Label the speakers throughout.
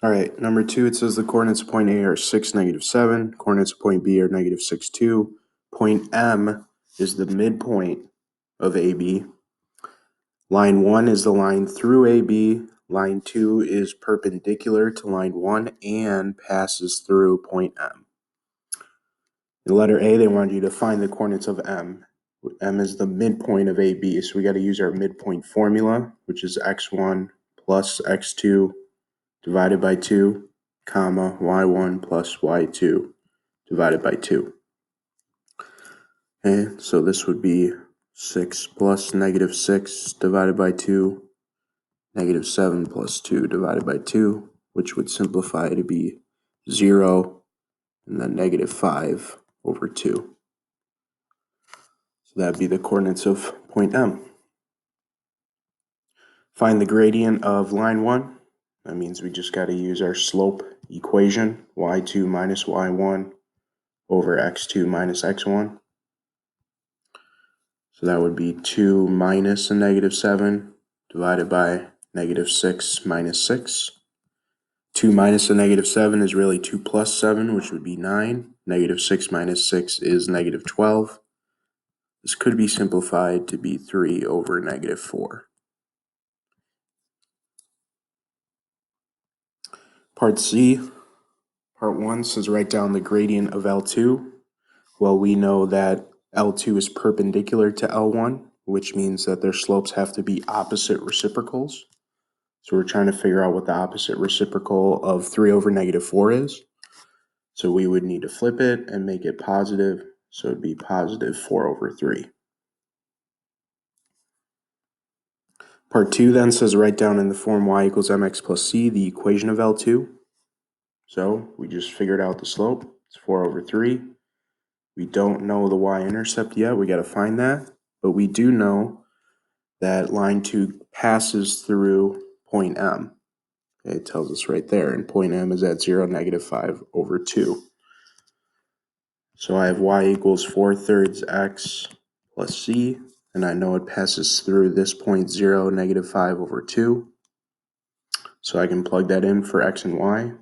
Speaker 1: All right, number 2, it says the coordinates of point A are 6, -7. Coordinates of point B are -6, 2. Point M is the midpoint of AB. Line 1 is the line through AB. Line 2 is perpendicular to line 1 and passes through point M. In letter A, they wanted you to find the coordinates of M. M is the midpoint of AB, so we got to use our midpoint formula, which is x1 plus x2 divided by 2, comma, y1 plus y2 divided by 2. Okay, so this would be 6 plus -6 divided by 2, -7 plus 2 divided by 2, which would simplify to be 0, and then -5 over 2. So that'd be the coordinates of point M. Find the gradient of line 1. That means we just got to use our slope equation, y2 minus y1 over x2 minus x1. So that would be 2 minus a -7 divided by -6 minus 6. 2 minus a -7 is really 2 plus 7, which would be 9. -6 minus 6 is -12. This could be simplified to be 3 over -4. Part C, part 1 says write down the gradient of L2. Well, we know that L2 is perpendicular to L1, which means that their slopes have to be opposite reciprocals. So we're trying to figure out what the opposite reciprocal of 3 over -4 is. So we would need to flip it and make it positive, so it'd be positive 4 over 3. Part 2 then says write down in the form y equals mx plus c the equation of L2. So we just figured out the slope, it's 4 over 3. We don't know the y-intercept yet, we got to find that, but we do know that line 2 passes through point M. Okay, it tells us right there, and point M is at 0, -5 over 2. So I have y equals 4/3 x plus c, and I know it passes through this point 0, -5 over 2. So I can plug that in for x and y.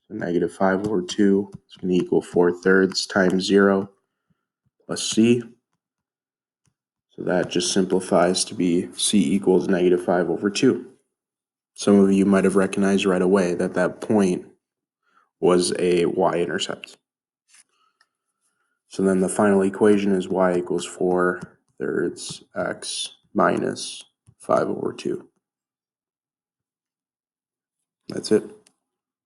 Speaker 1: So -5 over 2 is going to equal 4/3 times 0 plus c. So that just simplifies to be c equals -5 over 2. Some of you might have recognized right away that that point was a y-intercept. So then the final equation is y equals 4/3 x minus 5 over 2. That's it.